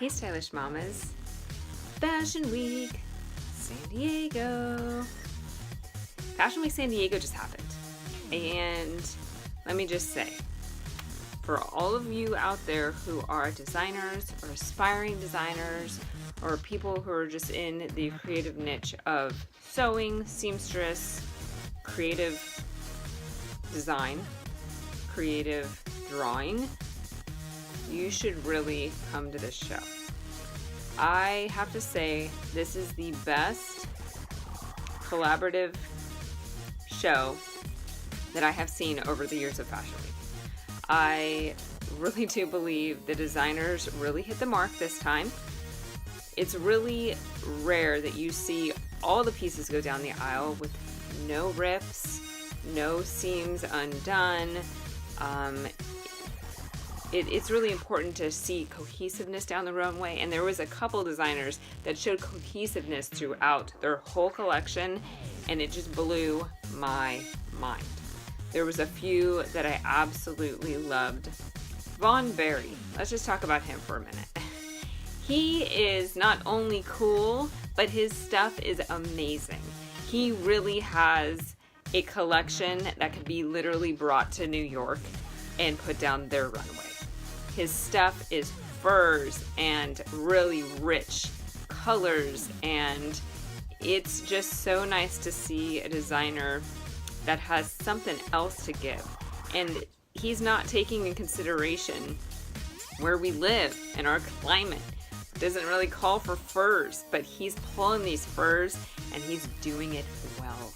Hey Stylish Mamas, Fashion Week, San Diego. Fashion Week San Diego just happened. And let me just say, for all of you out there who are designers or aspiring designers or people who are just in the creative niche of sewing, seamstress, creative design, creative drawing, you should really come to this show. I have to say, this is the best collaborative show that I have seen over the years of Fashion Week. I really do believe the designers really hit the mark this time. It's really rare that you see all the pieces go down the aisle with no rips, no seams undone. It's really important to see cohesiveness down the runway, and there was a couple designers that showed cohesiveness throughout their whole collection, and it just blew my mind. There was a few that I absolutely loved. Von Berry, let's just talk about him for a minute. He is not only cool, but his stuff is amazing. He really has a collection that could be literally brought to New York and put down their runway. His stuff is furs and really rich colors, and it's just so nice to see a designer that has something else to give. And he's not taking in consideration where we live and our climate. It doesn't really call for furs, but he's pulling these furs and he's doing it well.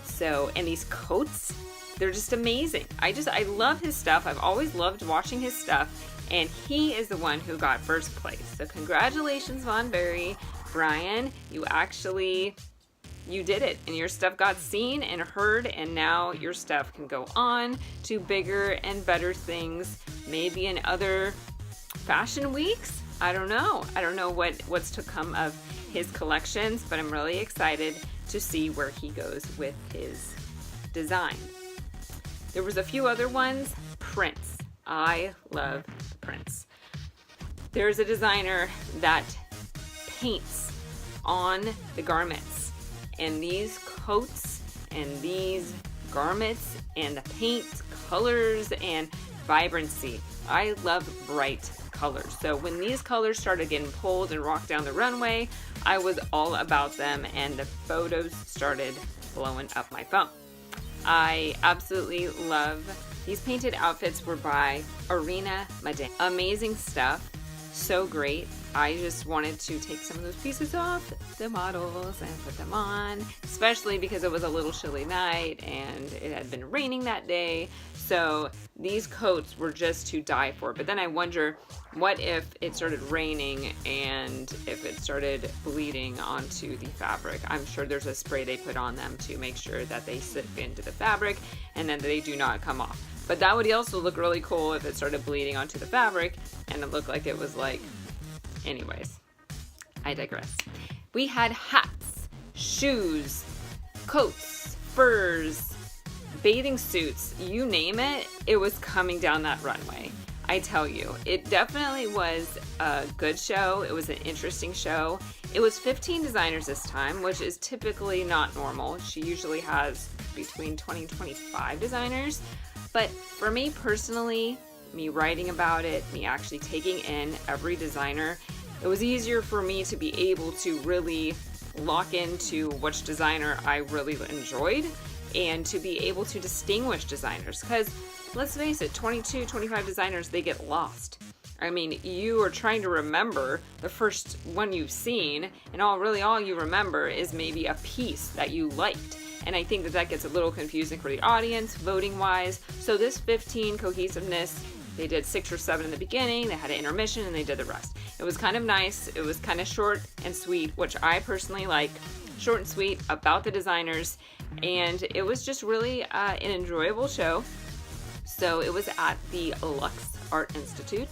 So, and these coats, they're just amazing. I love his stuff. I've always loved watching his stuff. And he is the one who got first place. So congratulations, Von Berry. Brian, you did it. And your stuff got seen and heard. And now your stuff can go on to bigger and better things. Maybe in other fashion weeks. I don't know. I don't know what's to come of his collections. But I'm really excited to see where he goes with his design. There was a few other ones. Prince. I love prints. There's a designer that paints on the garments, and these coats and these garments and the paint colors and vibrancy. I love bright colors. So when these colors started getting pulled and rocked down the runway, I was all about them, and the photos started blowing up my phone. I absolutely love these painted outfits. Were by Arena Madame. Amazing stuff. So great. I just wanted to take some of those pieces off the models and put them on, especially because it was a little chilly night and it had been raining that day. So these coats were just to die for. But then I wonder, what if it started raining and if it started bleeding onto the fabric? I'm sure there's a spray they put on them to make sure that they sip into the fabric and then they do not come off. But that would also look really cool if it started bleeding onto the fabric and it looked like it was like... Anyways, I digress. We had hats, shoes, coats, furs, bathing suits, you name it, it was coming down that runway. I tell you, it definitely was a good show. It was an interesting show. It was 15 designers this time, which is typically not normal. She usually has between 20 and 25 designers. But for me personally, me writing about it, me actually taking in every designer, it was easier for me to be able to really lock into which designer I really enjoyed and to be able to distinguish designers. Because let's face it, 22, 25 designers, they get lost. I mean, you are trying to remember the first one you've seen, and all you remember is maybe a piece that you liked. And I think that gets a little confusing for the audience, voting wise. So this 15 cohesiveness, they did 6 or 7 in the beginning, they had an intermission, and they did the rest. It was kind of nice. It was kind of short and sweet, which I personally like. Short and sweet about the designers, and it was just really an enjoyable show. So it was at the Lux Art Institute,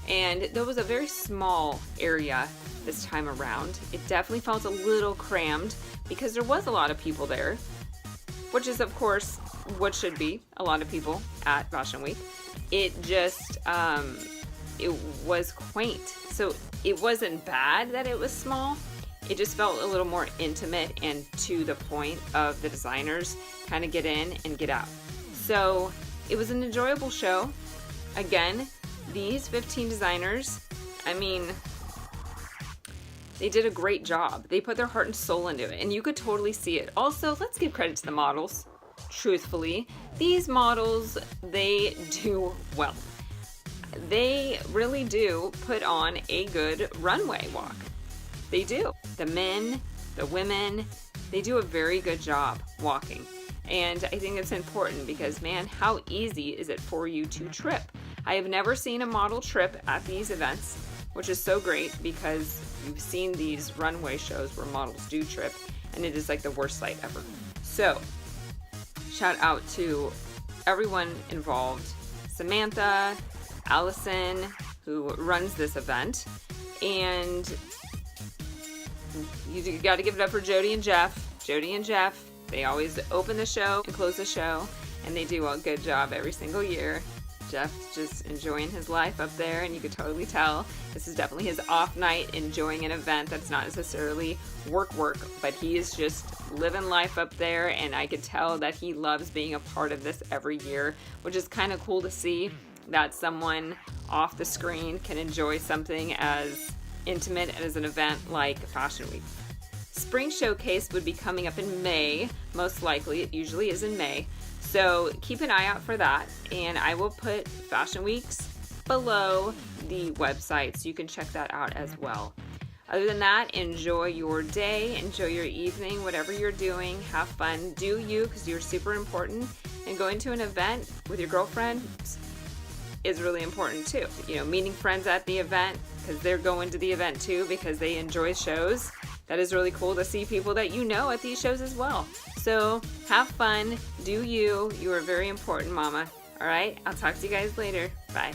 and there was a very small area this time around. It definitely felt a little crammed because there was a lot of people there, which is of course what should be a lot of people at Fashion Week. It just it was quaint. So it wasn't bad that it was small. It just felt a little more intimate and to the point of the designers kind of get in and get out. So it was an enjoyable show. Again, these 15 designers, I mean, they did a great job. They put their heart and soul into it, and you could totally see it. Also, let's give credit to the models. Truthfully, these models, they do well. They really do put on a good runway walk. They do. The men, the women, they do a very good job walking. And I think it's important because, man, how easy is it for you to trip? I have never seen a model trip at these events, which is so great because you've seen these runway shows where models do trip, and it is like the worst sight ever. So, shout out to everyone involved. Samantha, Allison, who runs this event, and you got to give it up for Jody and Jeff. Jody and Jeff, they always open the show and close the show, and they do a good job every single year. Jeff's just enjoying his life up there, and you could totally tell this is definitely his off night, enjoying an event that's not necessarily work, but he is just living life up there, and I could tell that he loves being a part of this every year, which is kind of cool to see that someone off the screen can enjoy something as intimate as an event like Fashion Week. Spring Showcase would be coming up in May, most likely. It usually is in May. So keep an eye out for that, and I will put Fashion Weeks below the website so you can check that out as well. Other than that, enjoy your day, enjoy your evening, whatever you're doing, have fun, do you, because you're super important, and going to an event with your girlfriend is really important too. You know, meeting friends at the event because they're going to the event too because they enjoy shows. That is really cool to see people that you know at these shows as well. So have fun, do you. You are very important, mama. All right, I'll talk to you guys later. Bye.